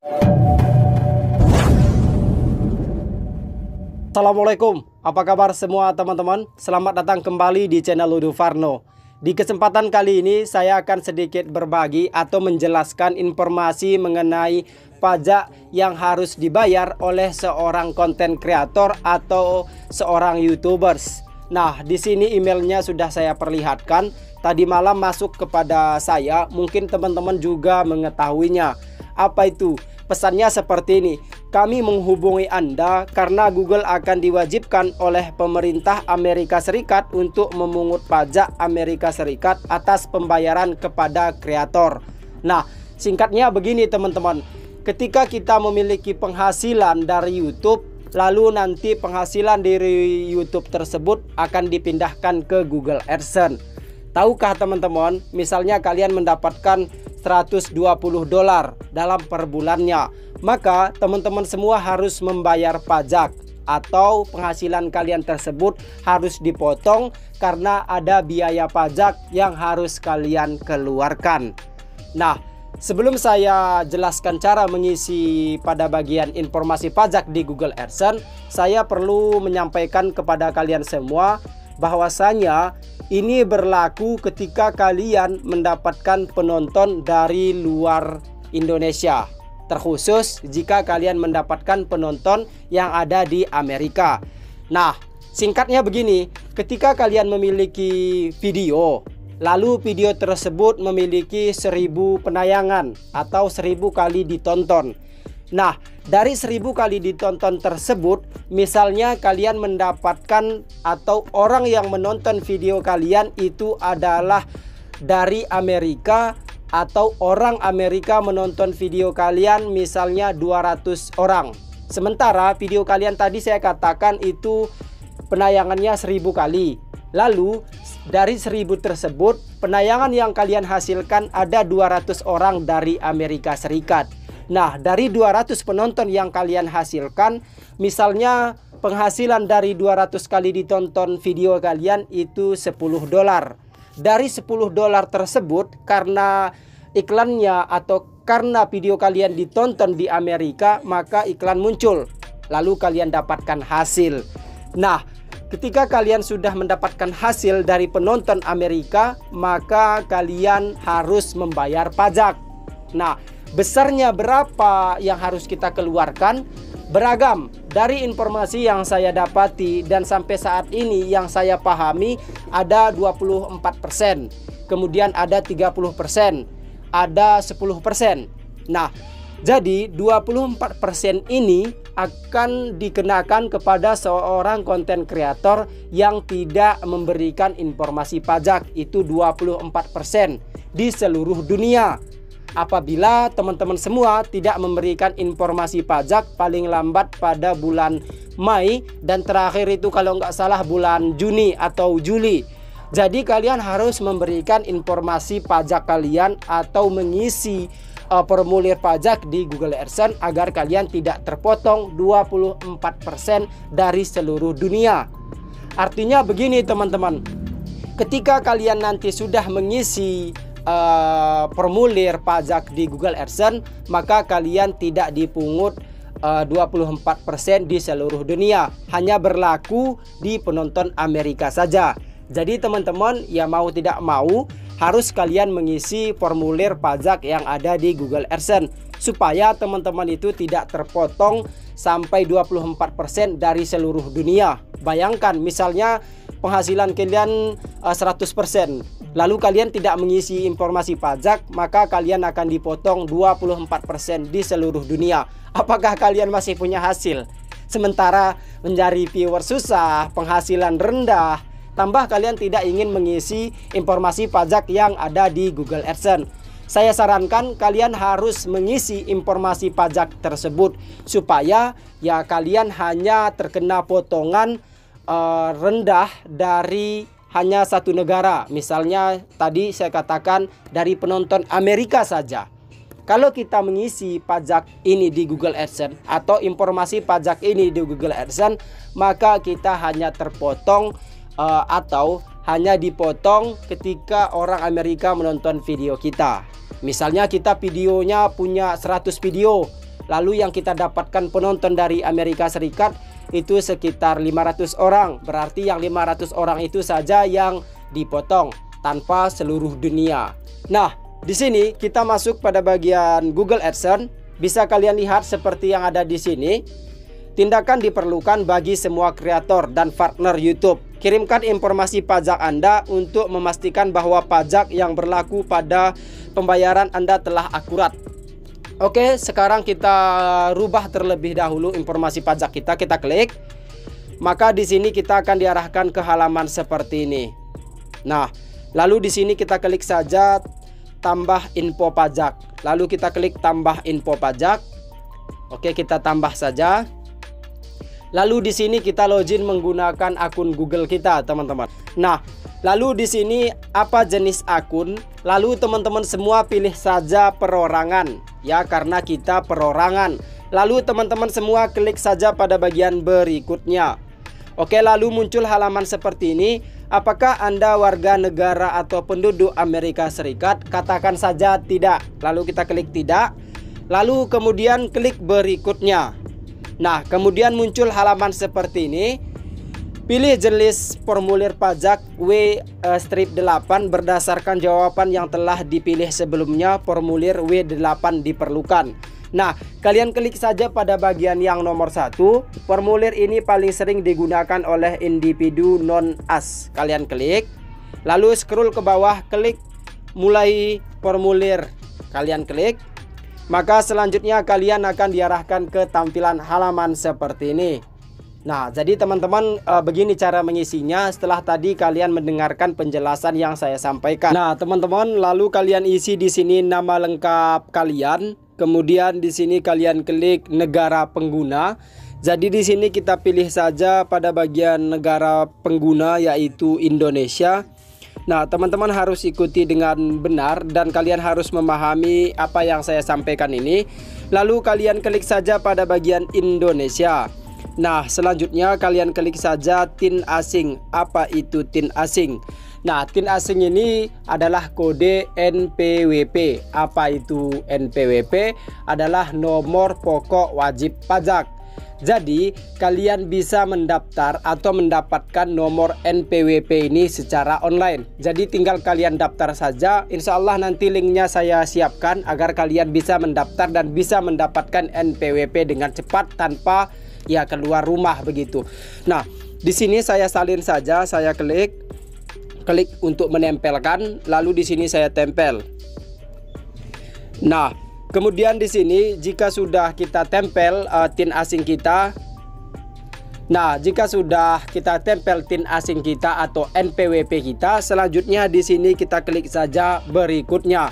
Assalamualaikum, apa kabar semua teman-teman? Selamat datang kembali di channel Ludo Farno. Di kesempatan kali ini saya akan sedikit berbagi atau menjelaskan informasi mengenai pajak yang harus dibayar oleh seorang konten kreator atau seorang YouTubers. Nah, di sini emailnya sudah saya perlihatkan. Tadi malam masuk kepada saya, mungkin teman-teman juga mengetahuinya. Apa itu? Pesannya seperti ini. Kami menghubungi Anda karena Google akan diwajibkan oleh pemerintah Amerika Serikat untuk memungut pajak Amerika Serikat atas pembayaran kepada kreator. Nah, singkatnya begini teman-teman. Ketika kita memiliki penghasilan dari YouTube, lalu nanti penghasilan dari YouTube tersebut akan dipindahkan ke Google AdSense. Tahukah teman-teman, misalnya kalian mendapatkan $120 dalam per bulannya, maka teman-teman semua harus membayar pajak atau penghasilan kalian tersebut harus dipotong karena ada biaya pajak yang harus kalian keluarkan. Nah, sebelum saya jelaskan cara mengisi pada bagian informasi pajak di Google AdSense, saya perlu menyampaikan kepada kalian semua bahwasanya ini berlaku ketika kalian mendapatkan penonton dari luar Indonesia, terkhusus jika kalian mendapatkan penonton yang ada di Amerika. Nah, singkatnya begini, ketika kalian memiliki video, lalu video tersebut memiliki 1000 penayangan atau 1000 kali ditonton. Nah, dari 1000 kali ditonton tersebut, misalnya kalian mendapatkan atau orang yang menonton video kalian itu adalah dari Amerika, atau orang Amerika menonton video kalian misalnya 200 orang. Sementara video kalian tadi saya katakan itu penayangannya 1000 kali. Lalu dari 1000 tersebut, penayangan yang kalian hasilkan ada 200 orang dari Amerika Serikat. Nah, dari 200 penonton yang kalian hasilkan, misalnya penghasilan dari 200 kali ditonton video kalian itu $10. Dari $10 tersebut, karena iklannya atau karena video kalian ditonton di Amerika, maka iklan muncul. Lalu kalian dapatkan hasil. Nah, ketika kalian sudah mendapatkan hasil dari penonton Amerika, maka kalian harus membayar pajak. Nah, besarnya berapa yang harus kita keluarkan? Beragam. Dari informasi yang saya dapati dan sampai saat ini yang saya pahami, ada 24%, kemudian ada 30%, ada 10%. Nah, jadi 24% ini akan dikenakan kepada seorang konten kreator yang tidak memberikan informasi pajak. Itu 24% di seluruh dunia. Apabila teman-teman semua tidak memberikan informasi pajak paling lambat pada bulan Mei dan terakhir itu kalau nggak salah bulan Juni atau Juli. Jadi kalian harus memberikan informasi pajak kalian atau mengisi formulir pajak di Google AdSense agar kalian tidak terpotong 24% dari seluruh dunia. Artinya begini teman-teman, ketika kalian nanti sudah mengisi formulir pajak di Google AdSense, maka kalian tidak dipungut 24% di seluruh dunia, hanya berlaku di penonton Amerika saja. Jadi teman-teman, ya mau tidak mau harus kalian mengisi formulir pajak yang ada di Google AdSense supaya teman-teman itu tidak terpotong sampai 24% dari seluruh dunia. Bayangkan misalnya penghasilan kalian 100%, lalu kalian tidak mengisi informasi pajak, maka kalian akan dipotong 24% di seluruh dunia. Apakah kalian masih punya hasil? Sementara mencari viewer susah, penghasilan rendah, tambah kalian tidak ingin mengisi informasi pajak yang ada di Google AdSense. Saya sarankan kalian harus mengisi informasi pajak tersebut supaya ya kalian hanya terkena potongan rendah dari hanya satu negara. Misalnya tadi saya katakan dari penonton Amerika saja. Kalau kita mengisi pajak ini di Google AdSense atau informasi pajak ini di Google AdSense, maka kita hanya terpotong atau hanya dipotong ketika orang Amerika menonton video kita. Misalnya kita videonya punya 100 video, Lalu yang kita dapatkan penonton dari Amerika Serikat itu sekitar 500 orang. Berarti yang 500 orang itu saja yang dipotong tanpa seluruh dunia. Nah, di sini kita masuk pada bagian Google AdSense. Bisa kalian lihat seperti yang ada di sini. Tindakan diperlukan bagi semua kreator dan partner YouTube. Kirimkan informasi pajak Anda untuk memastikan bahwa pajak yang berlaku pada pembayaran Anda telah akurat. Oke, sekarang kita rubah terlebih dahulu informasi pajak kita. Kita klik. Maka di sini kita akan diarahkan ke halaman seperti ini. Nah, lalu di sini kita klik saja tambah info pajak. Lalu kita klik tambah info pajak. Oke, kita tambah saja. Lalu di sini kita login menggunakan akun Google kita, teman-teman. Nah, lalu di sini apa jenis akun? Lalu teman-teman semua pilih saja perorangan, ya, karena kita perorangan. Lalu teman-teman semua klik saja pada bagian berikutnya. Oke, lalu muncul halaman seperti ini. Apakah Anda warga negara atau penduduk Amerika Serikat? Katakan saja tidak. Lalu kita klik tidak. Lalu kemudian klik berikutnya. Nah, kemudian muncul halaman seperti ini. Pilih jenis formulir pajak W-8 berdasarkan jawaban yang telah dipilih sebelumnya. Formulir W8 diperlukan. Nah, kalian klik saja pada bagian yang nomor 1. Formulir ini paling sering digunakan oleh individu non-AS. Kalian klik. Lalu scroll ke bawah, klik mulai formulir. Kalian klik. Maka selanjutnya kalian akan diarahkan ke tampilan halaman seperti ini. Nah, jadi teman-teman, begini cara mengisinya setelah tadi kalian mendengarkan penjelasan yang saya sampaikan. Nah, teman-teman, lalu kalian isi di sini nama lengkap kalian. Kemudian di sini kalian klik negara pengguna. Jadi di sini kita pilih saja pada bagian negara pengguna yaitu Indonesia. Nah, teman-teman harus ikuti dengan benar dan kalian harus memahami apa yang saya sampaikan ini. Lalu kalian klik saja pada bagian Indonesia. Nah, selanjutnya kalian klik saja TIN asing. Apa itu TIN asing? Nah, TIN asing ini adalah kode NPWP. Apa itu NPWP? Adalah nomor pokok wajib pajak. Jadi kalian bisa mendaftar atau mendapatkan nomor NPWP ini secara online. Jadi tinggal kalian daftar saja. Insya Allah nanti linknya saya siapkan agar kalian bisa mendaftar dan bisa mendapatkan NPWP dengan cepat tanpa ya keluar rumah begitu. Nah, di sini saya salin saja. Saya klik untuk menempelkan. Lalu di sini saya tempel. Nah, kemudian di sini jika sudah kita tempel TIN asing kita. Nah, jika sudah kita tempel TIN asing kita atau NPWP kita, selanjutnya di sini kita klik saja berikutnya.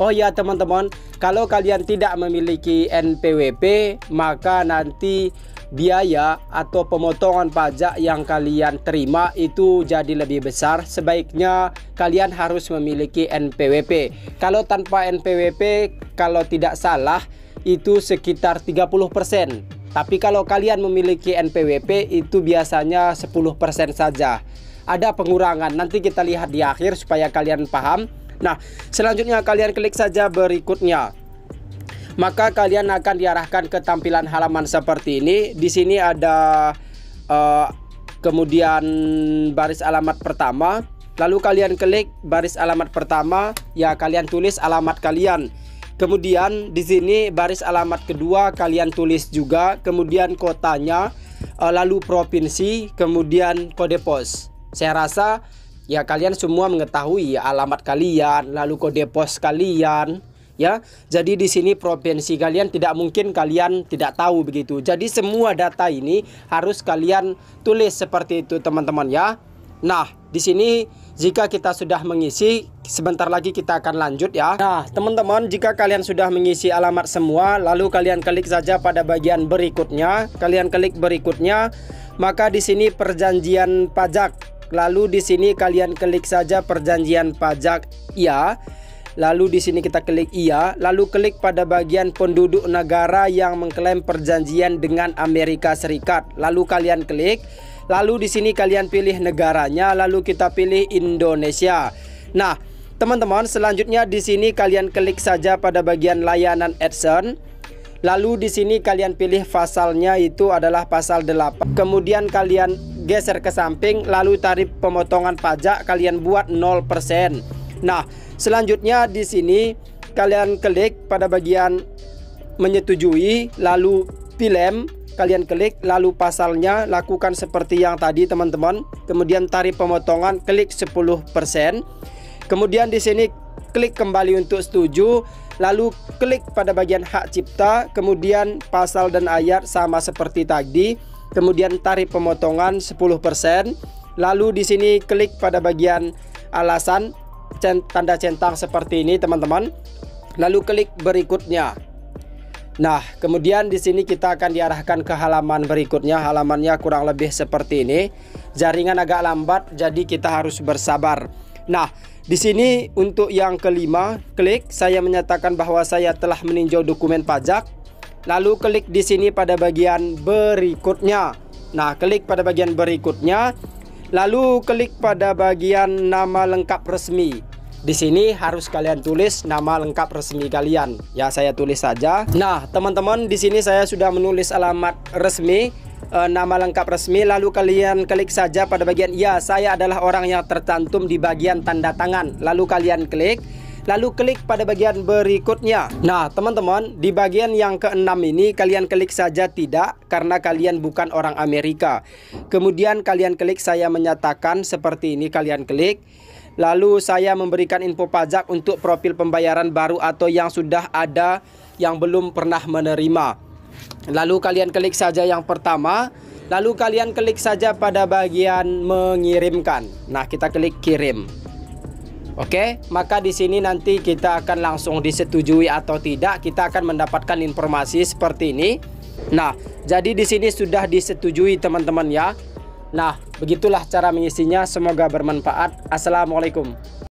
Oh ya teman-teman, kalau kalian tidak memiliki NPWP, maka nanti biaya atau pemotongan pajak yang kalian terima itu jadi lebih besar. Sebaiknya kalian harus memiliki NPWP. Kalau tanpa NPWP, kalau tidak salah itu sekitar 30%. Tapi kalau kalian memiliki NPWP itu biasanya 10% saja. Ada pengurangan, nanti kita lihat di akhir supaya kalian paham. Nah, selanjutnya kalian klik saja berikutnya. Maka kalian akan diarahkan ke tampilan halaman seperti ini. Di sini ada kemudian baris alamat pertama. Lalu kalian klik baris alamat pertama, ya kalian tulis alamat kalian. Kemudian di sini baris alamat kedua kalian tulis juga, kemudian kotanya, lalu provinsi, kemudian kode pos. Saya rasa ya kalian semua mengetahui ya, alamat kalian, lalu kode pos kalian. Ya, jadi di sini provinsi kalian tidak mungkin kalian tidak tahu begitu. Jadi semua data ini harus kalian tulis seperti itu teman-teman ya. Nah, di sini jika kita sudah mengisi, sebentar lagi kita akan lanjut ya. Nah, teman-teman, jika kalian sudah mengisi alamat semua, lalu kalian klik saja pada bagian berikutnya. Kalian klik berikutnya, maka di sini perjanjian pajak. Lalu di sini kalian klik saja perjanjian pajak iya. Lalu di sini kita klik iya, lalu klik pada bagian penduduk negara yang mengklaim perjanjian dengan Amerika Serikat. Lalu kalian klik, lalu di sini kalian pilih negaranya, lalu kita pilih Indonesia. Nah, teman-teman, selanjutnya di sini kalian klik saja pada bagian layanan AdSense. Lalu di sini kalian pilih pasalnya itu adalah pasal 8. Kemudian kalian geser ke samping, lalu tarif pemotongan pajak kalian buat 0%. Nah, selanjutnya di sini kalian klik pada bagian menyetujui, lalu film kalian klik, lalu pasalnya lakukan seperti yang tadi teman-teman. Kemudian tarif pemotongan klik 10%. Kemudian di sini klik kembali untuk setuju, lalu klik pada bagian hak cipta, kemudian pasal dan ayat sama seperti tadi, kemudian tarif pemotongan 10%. Lalu di sini klik pada bagian alasan tanda centang seperti ini teman-teman. Lalu klik berikutnya. Nah, kemudian di sini kita akan diarahkan ke halaman berikutnya. Halamannya kurang lebih seperti ini. Jaringan agak lambat, jadi kita harus bersabar. Nah, di sini untuk yang kelima, klik saya menyatakan bahwa saya telah meninjau dokumen pajak. Lalu klik di sini pada bagian berikutnya. Nah, klik pada bagian berikutnya. Lalu klik pada bagian nama lengkap resmi. Di sini harus kalian tulis nama lengkap resmi kalian. Ya, saya tulis saja. Nah, teman-teman, di sini saya sudah menulis alamat resmi, nama lengkap resmi. Lalu kalian klik saja pada bagian ya, saya adalah orang yang tercantum di bagian tanda tangan. Lalu kalian klik. Lalu klik pada bagian berikutnya. Nah, teman-teman, di bagian yang keenam ini kalian klik saja tidak, karena kalian bukan orang Amerika. Kemudian kalian klik saya menyatakan seperti ini, kalian klik. Lalu saya memberikan info pajak untuk profil pembayaran baru atau yang sudah ada yang belum pernah menerima. Lalu kalian klik saja yang pertama. Lalu kalian klik saja pada bagian mengirimkan. Nah, kita klik kirim. Oke, maka di sini nanti kita akan langsung disetujui atau tidak. Kita akan mendapatkan informasi seperti ini. Nah, jadi di sini sudah disetujui teman-teman ya. Nah, begitulah cara mengisinya. Semoga bermanfaat. Assalamualaikum.